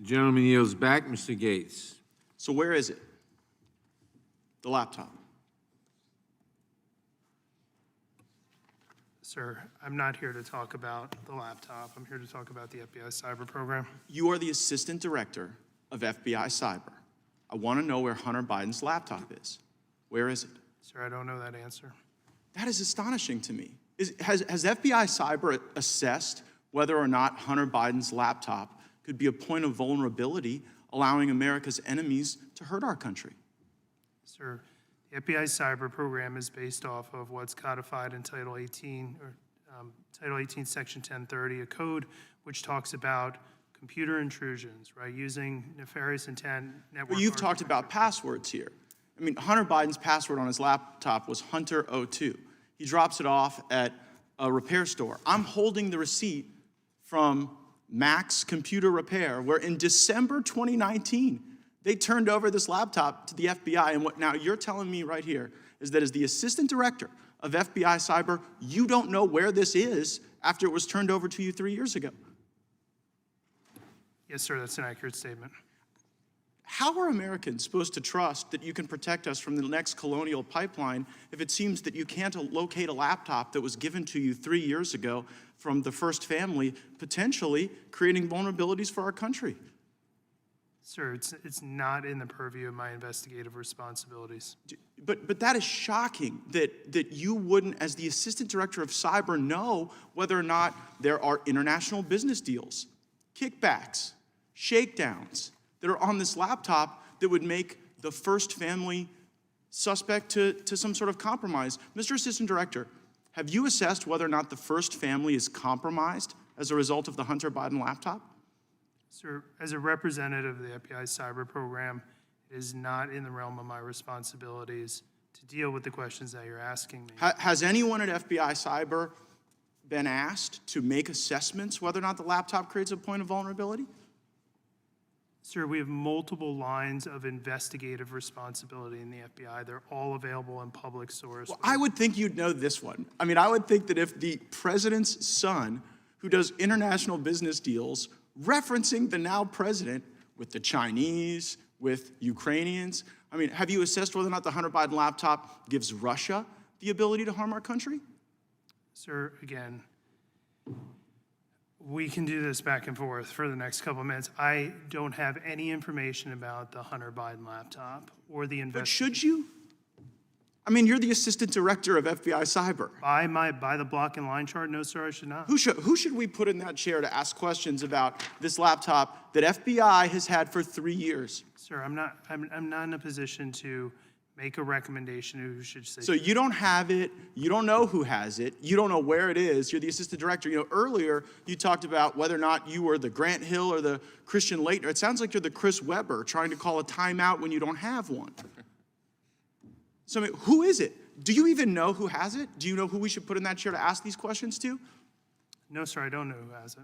Gentleman yields back. Mr. Gaetz. So where is it? The laptop. Sir, I'm not here to talk about the laptop. I'm here to talk about the FBI cyber program. You are the assistant director of FBI Cyber. I want to know where Hunter Biden's laptop is. Where is it? Sir, I don't know that answer. That is astonishing to me. Has FBI Cyber assessed whether or not Hunter Biden's laptop could be a point of vulnerability, allowing America's enemies to hurt our country? Sir, the FBI cyber program is based off of what's codified in Title 18, Title 18, Section 1030, a code which talks about computer intrusions, right, using nefarious intent, network. But you've talked about passwords here. I mean, Hunter Biden's password on his laptop was Hunter02. He drops it off at a repair store. I'm holding the receipt from Max Computer Repair, where in December 2019, they turned over this laptop to the FBI. And what now you're telling me right here is that as the assistant director of FBI Cyber, you don't know where this is after it was turned over to you 3 years ago. Yes, sir, that's an accurate statement. How are Americans supposed to trust that you can protect us from the next colonial pipeline if it seems that you can't locate a laptop that was given to you 3 years ago from the first family, potentially creating vulnerabilities for our country? Sir, it's not in the purview of my investigative responsibilities. But that is shocking that you wouldn't, as the assistant director of cyber, know whether or not there are international business deals, kickbacks, shakedowns that are on this laptop that would make the first family suspect to some sort of compromise. Mr. Assistant Director, have you assessed whether or not the first family is compromised as a result of the Hunter Biden laptop? Sir, as a representative of the FBI cyber program, it is not in the realm of my responsibilities to deal with the questions that you're asking me. Has anyone at FBI Cyber been asked to make assessments whether or not the laptop creates a point of vulnerability? Sir, we have multiple lines of investigative responsibility in the FBI. They're all available in public source. Well, I would think you'd know this one. I mean, I would think that if the president's son, who does international business deals, referencing the now president with the Chinese, with Ukrainians, I mean, have you assessed whether or not the Hunter Biden laptop gives Russia the ability to harm our country? Sir, again, we can do this back and forth for the next couple of minutes. I don't have any information about the Hunter Biden laptop or the But should you? I mean, you're the assistant director of FBI Cyber. By the block and line chart, no, sir, I should not. Who should we put in that chair to ask questions about this laptop that FBI has had for 3 years? Sir, I'm not in a position to make a recommendation who should say. So you don't have it, you don't know who has it, you don't know where it is, you're the assistant director. You know, earlier you talked about whether or not you were the Grant Hill or the Christian Laettner. It sounds like you're the Chris Webber trying to call a timeout when you don't have one. So, I mean, who is it? Do you even know who has it? Do you know who we should put in that chair to ask these questions to? No, sir, I don't know who has it.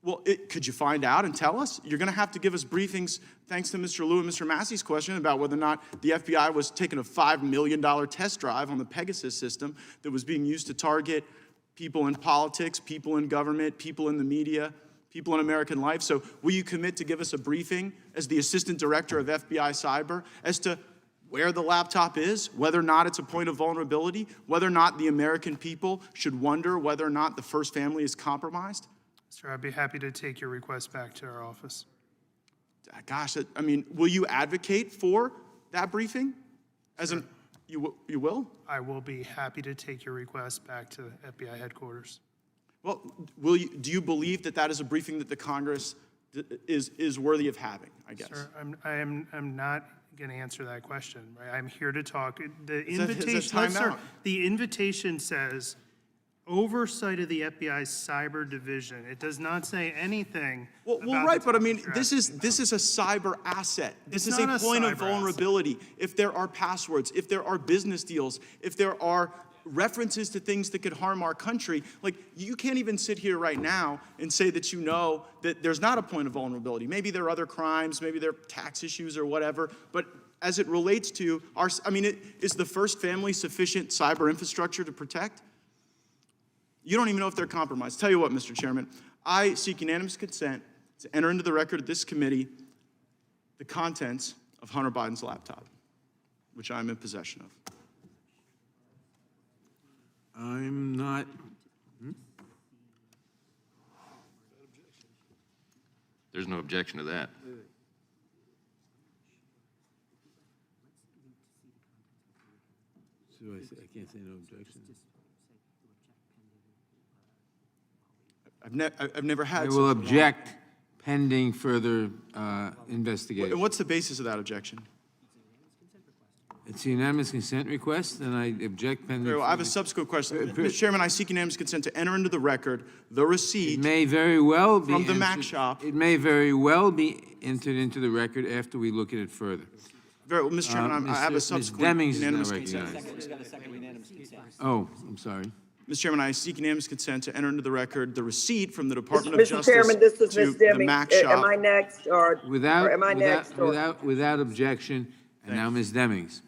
Well, could you find out and tell us? You're going to have to give us briefings, thanks to Mr. Liu and Mr. Massey's question about whether or not the FBI was taking a $5 million test drive on the Pegasus system that was being used to target people in politics, people in government, people in the media, people in American life. So will you commit to give us a briefing as the assistant director of FBI Cyber as to where the laptop is, whether or not it's a point of vulnerability, whether or not the American people should wonder whether or not the first family is compromised? Sir, I'd be happy to take your request back to our office. Gosh, I mean, will you advocate for that briefing? As in, you will? I will be happy to take your request back to FBI headquarters. Well, do you believe that that is a briefing that the Congress is worthy of having, I guess? Sir, I'm not going to answer that question. Right? I'm here to talk. The invitation says oversight of the FBI's cyber division. It does not say anything. Well, right, but I mean, this is a cyber asset. This is a point of vulnerability. If there are passwords, if there are business deals, if there are references to things that could harm our country, like you can't even sit here right now and say that you know that there's not a point of vulnerability. Maybe there are other crimes, maybe there are tax issues or whatever, but as it relates to our, I mean, is the first family sufficient cyber infrastructure to protect? You don't even know if they're compromised. Tell you what, Mr. Chairman, I seek unanimous consent to enter into the record of this committee the contents of Hunter Biden's laptop, which I am in possession of. I'm not, There's no objection to that. so I can't say no objection. I've never had. I such will a- object pending further investigation. And what's the basis of that objection? It's a unanimous consent request, and I object pending. Very well, I have a further- subsequent question. Mr. Chairman, I seek unanimous consent to enter into the record the receipt. It may very well be. From the Mac entered- shop. It may very well be entered into the record after we look at it further. Very well, Mr. Chairman, I have a Ms. subsequent Demings is now unanimous consent. recognized. Oh, I'm sorry. Mr. Chairman, I seek unanimous consent to enter into the record the receipt from the Department of Mr. Justice Chairman, this is to Ms. the Deming. Mac Am I shop. next, or Without, am I next? or- without objection, and now Ms. Demings.